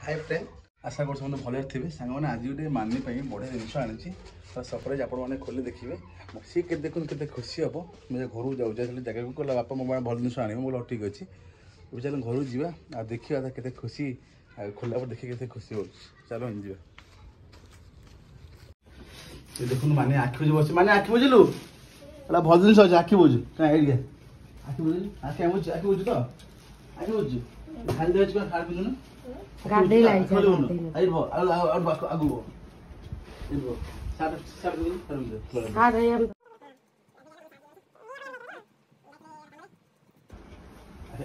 hi friend आशा कर समस्त भले थे सांग मैंने आज गोटे मानी बढ़िया जिन आनी सरप्राइज आप खोली देखिए सी के देखते के खुशी हम मुझे घर जाऊँ जगह को कहला बापा मो भल जिन आने बोलो ठीक अच्छे चल घर जा देखा के खुशी खोला पर देखिए के खुशी हो चलो जा देख माने आखि बुझे बस माने आखि बुझलु भल जिन अच्छे आखि बुझु क्या आखि बुझ आखि आखि बुझु तो आखि बुझु खाली दे खाड़ पिंधु गाड़ी लाई आइबो आगु इबो साट हां रे हम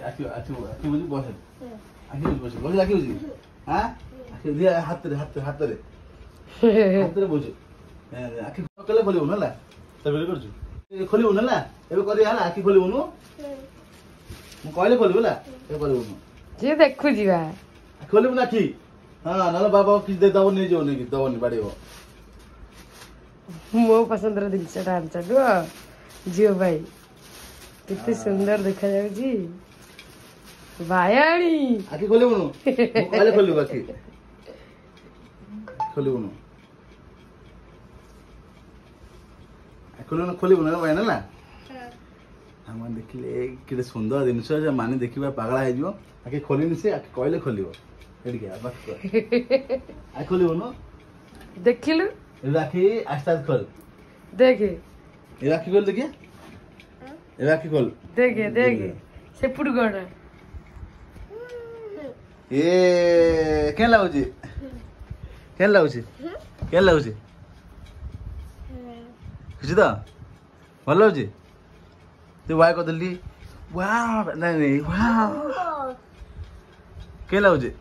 आखि बुझ बस आखि बुझ बस आखि बुझ हां आखि दिया हाथ रे बुझ आखि कले खोलिबो नला तबेले करछु खोलिबो नला एबे करी हला आखि खोलिबो नु मु कहले खोलिबो ला ए खोलिबो जे देखु जीवा खोलिबो ना ठीक हां नला बाबा किछ दे दबो नै जो नै दबो नै बाड़ीबो मो पसंद रे दिल से डांस दो जियो भाई कितनी सुंदर देखा जाउ जी बायाणी आखि खोलिबो नु मु कहले खोलिबो आखि खोलिबो नु खोलिबो ना भाई ना हम देखिले कि सुंदर जिनस माने देखा पागला हो आखि खोलनी से आखि कहले खोल आखि खोल देखिलु आखि आस्ते आस्ते खोल देखे आखि खोल देखिए आखि खोल देखे देखे से पुड़गड़ ये क्या लगुची क्या लगुची क्या लगुची खुशी तो भल लगुची तू वाय कदली वाह नहीं नहीं वाह के लाउजे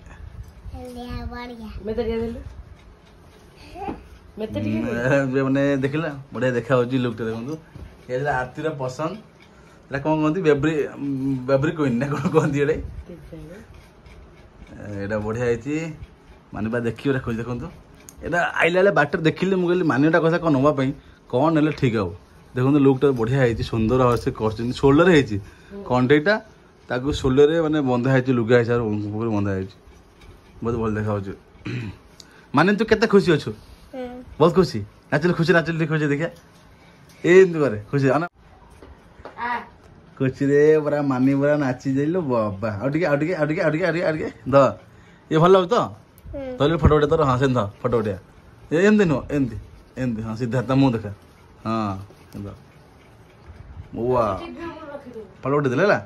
मैं तो दिया दिलु मैं तो माने देखला बढ़िया देखा होजी लुक टे देखंतु ये आरती रा पसंद एला कोन गंती बेबरी बेबरी कोइन ना कोन गंती एडे एडा बढ़िया आइची माने बा देखियो रे खोज देखंतु एडा आइलाले बाटर देखिले मु कहली मानेटा कथा कोन होबा पई कोन हेले ठीक हो देखो लुकटा बढ़िया है सुंदर भाव से कर सोल्डर है कंटेटा ताकू सोल्डर माने बंधा है लुगा हिसाब से बंधा है बहुत भल देखा माने तू केते खुशी अच्छु बहुत खुशी नाचल खुशी नाचल खुशी देखिया एमती करे खुशी खुशी रे बरा मानी बरा नाची जाइलो बाबा आउटिके द ये भल लगु तो तोले फोटो उठे तो हाँ से फोटो उठा एमती नुह एमती एमती हाँ सिद्धार्थ मुँह देखा हाँ वाह फल उठे दिले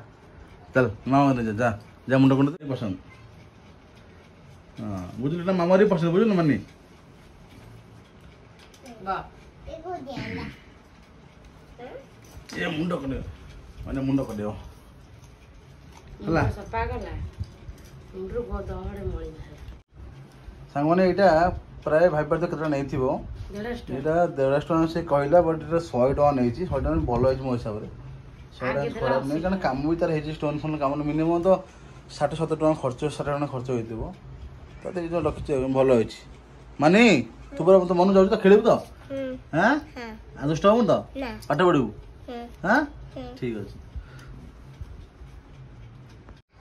चल मामा जा जा मुंड कुंड पसंद हाँ बुझल ना मामा री पसंद बुझल ना मनी ये मुंड कुंड माने मुंड कुंड हला पागला मुंडरो दहड़े मळी सांग माने एटा प्राय भाई पर तो केतना नै थिबो एटा 150 टका से कहला बट एटा 100 टका नै छी 100 टका भलो है मो हिसाब रे 100 टका खराब नै कारण काम भी तार हे स्टोन फोन काम मिनिमम तो 60 70 टका खर्च 60 टका खर्च होइतिबो तो ए जो लक्ष्य भलो है माने तू पर तो मन जाउ तो खेलिबु तो हां आ दुष्ट हो तो पाठ पढिबु हां ठीक अछि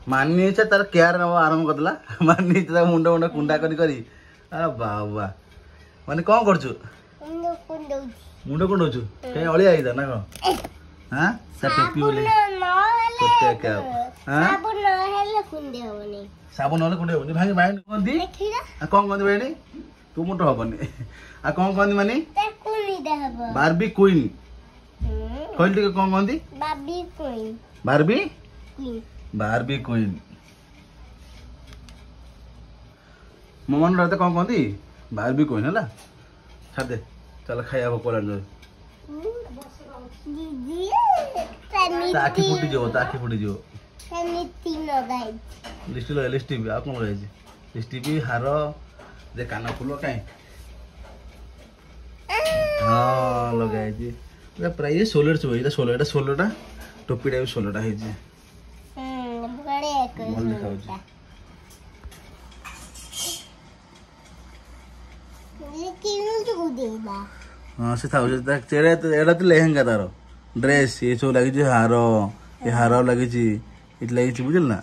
मानी छ तार केयर न आरंभ करला मानी त मुंड मुंड कुंडा करी आ बाबा माने कौन करछु मुंड कुंडौछु कहीं अळिया आइदा ना को हां सब टोपी बोले कुत्ते का हां साबुन न कुंडे होनी भाई भाई कोन दी आ कोन कोन बेनी तू मुंड होबनी आ कोन कोन माने कोनी देहबो बारबी क्वीन कहल टिके कोन कोन दी बारबी क्वीन मो मन रहते कौन कहती बारबी क्वीन है छाड़ दे चल खाया भोक लाग आखि फुटी जो लिस्टी भी आ कौन लगे लिस्टी भी हार दे कान फुल कहीं हाँ लगाई प्राय ये 16 छुआ ये 16टा टोपीटा भी 16टा है भल देखा हाँ से था एटा तो लेहेंगा तार ड्रेस ये सब लगी हार ये हार लगी बुझल ना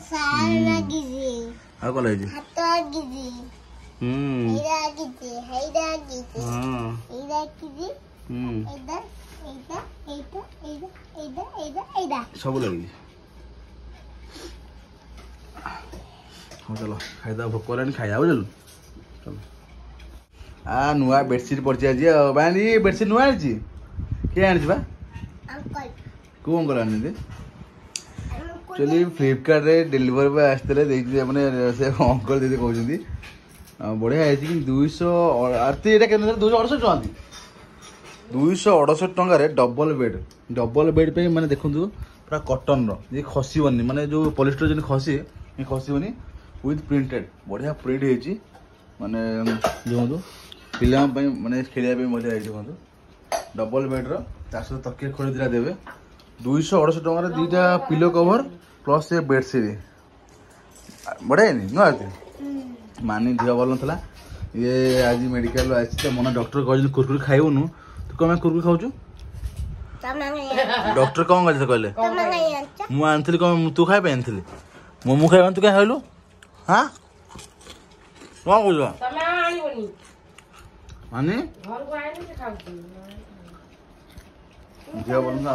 आ कौन लगी सब लगी हाँ चलो खाईदा भोक कलानी खाई बुझल चलो आ नुआ बेडसीट पड़ी आज बानी बेडसीट नुआ आनी किए आनी बा कौ अंकल आनी एक्चुअली फ्लिपकार्ट रे डेलीवर बॉय आसते मैंने से अंकल दीदी कहते बढ़िया है 200 आरती ये 268 टଙ୍କା 268 टंकार डबल बेड पे मैंने देखु पूरा कटन रे खसबनी माने जो पॉलिस्टर जो खसबनी विथ प्रिंटेड बढ़िया प्रिंट है माने देखो पिला माने खेलिया मजा है डबल बेड्र सहित तकिया खोली दिला देवे 268 टंकार दुईटा पिलो कवर प्लस ये बेडसीट बढ़िया नहीं नुआ मानी देह भल ना ये आज मेडिकल आसी मन डॉक्टर कहते कुरकुरी खाइबुनु तू कम कुरकुरी खाऊ डॉक्टर कौन कहते कहले मु आनी कौन तू खाई आनी मोमो खाइबा तू क्या खाइलु हाँ कौन कह मानी देह भल ना